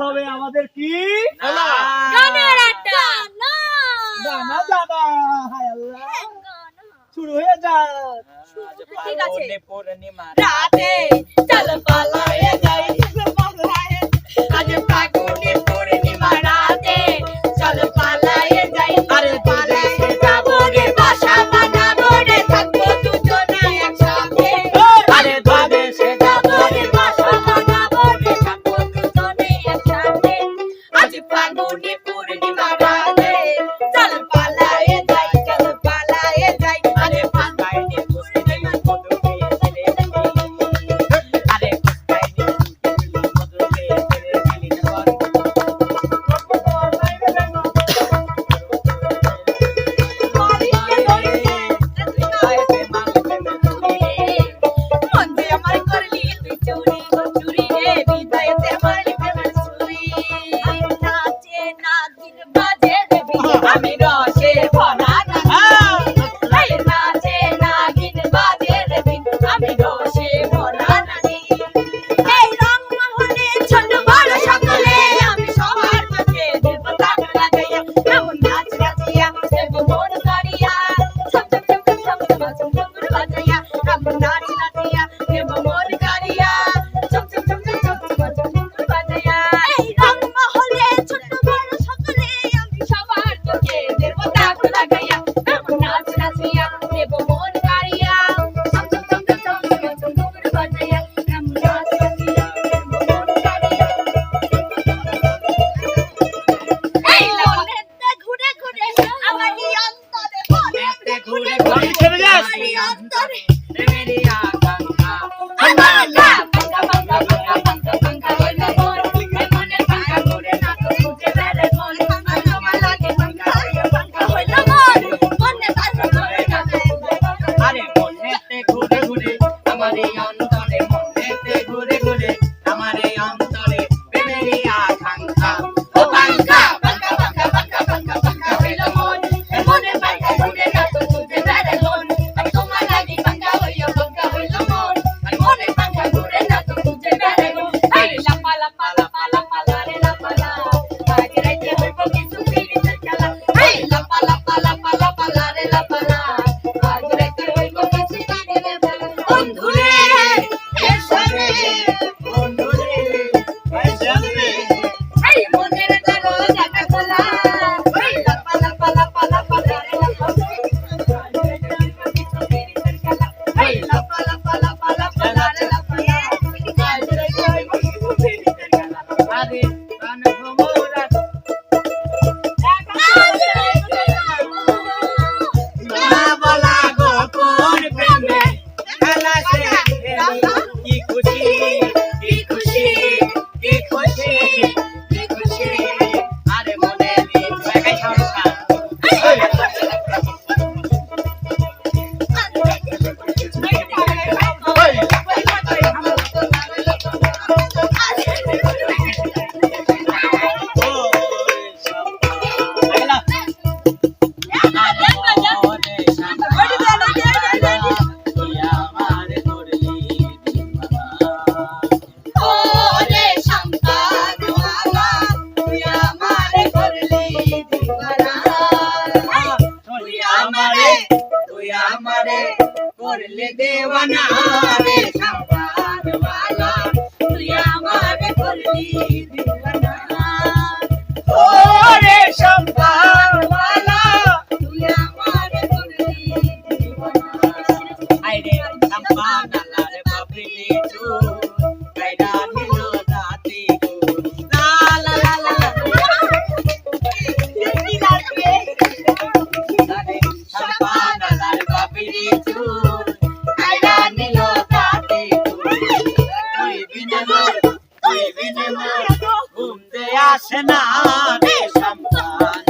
হবে আমাদের কি গানের আড্ডা না গানা জানা হায় আল্লাহ শুরু হয়ে যাক ঠিক আছে রাতে চল পালায়ে যাই আজ ফাগুনে পূর্ণিমা রাতে চল পালায়ে যাই আরে পালায়ে যাব রে বাসা বানাবো রে থাকবো দুজনে একসাথে আরে দেশে যাব রে বাসা বানাবো রে থাকবো দুজনে একসাথে আজ ফাগুনে পূর্ণিমা রাতে চল পালায়ে যাই আরে ফাগুনে পূর্ণিমা আমি রসে ভরা নানি নাচে নাগিন বাজে রে বিন আমি রসে ভরা নানি এই রং মহলে ছোট বড় সকলে আমি সবার মাঝে দেব তাক লাগাইয়া এমন নাচ নাচিয়া দেব মন কাড়িয়া ছম ছম ছম ছম ছম ছম ছম বাজাইয়া এমন নাচ নাচিয়া দেব মন কাড়িয়া ছম ছম ছম ছম ছম ছম ছম বাজাইয়া এই রং মহলে ছোট বড় সকলে আমি সবার চোখে দেব তাক লাগাইয়া এমন নাচ নাচিয়া দেব মন কাড়িয়া ছম ছম ছম ছম ছম ছম ছম বাজাইয়া এমন নাচ নাচিয়া দেব মন কাড়িয়া এই মনেতে ঘুরে ঘুরে আমারই অন্তরে মনেতে ঘুরে ঘুরে আমারই অন্তরে মেরি আকাঙ্ক্ষা আকাঙ্ক্ষা পাঙ্কা পাঙ্কা পাঙ্কা পাঙ্কা পাঙ্কা হইলো মন মনে পাঙ্কা ঘুরে না তো বুঝে বেড়ে মন আমার লাগে পাঙ্কা হইলো মন মনে পাঙ্কা ঘুরে না তো আরে মনেতে ঘুরে ঘুরে আমারই অন্তরে মনেতে ঘুরে ঘুরে আমারই অন্তরে প্রেমেরই আকাঙ্ক্ষা ও পাঙ্কা পাঙ্কা পাঙ্কা পাঙ্কা পাঙ্কা পাঙ্কা হইলো মন মনে পাঙ্কা ঘুরে না তো বুঝে বেড়ে মন তোমার লাগে পাঙ্কা হইলো মন মনে পাঙ্কা ঘুরে না তো বুঝে বেড়ে মন এই লাপা লাপা লাপা লাপা রে লাপা লা আজ রাইতে হইব কিছু পিরিতের খেলা এই লাপা লাপা লাপা লাপা রে লাপা লা আজ রাইতে হইব কিছু পিরিতের খেলা বন্ধুরে এসো রে বন্ধুরে আইজানে এই মনের দরজাটা খোলা এই লাপা লাপা লাপা লাপা রে লাপা এই লাপা লাপা লাপা লাপা রে লাপা আজ রাইতে হইব কিছু পিরিতের খেলা আরে গান ভোমরা না বলা গো কোন প্রেমে খেলা সে কি খুশি কি খুশি কি খুশি কি খুশি আরে মনে রিপাই ছড়কা ওরে শঙ্করওয়ালা তুই আমারে করলি দিওয়ানা তুই আমারে করলে দেওয়ানা রে শঙ্করওয়ালা তুই আমারে করলি দিওয়ানা ওরে শঙ্করওয়ালা তুই আমারে করলি দিওয়ানা আইরে সম্পানালা রে বাবলি চু কাইরা নিল দাতি গো লা লা লা লা কি লাগে আরে সম্পানালা রে বাবলি চু কাইরা নিল দাতি গো তুই বিনে মোর ঘুম দে আসে না রে সম্পান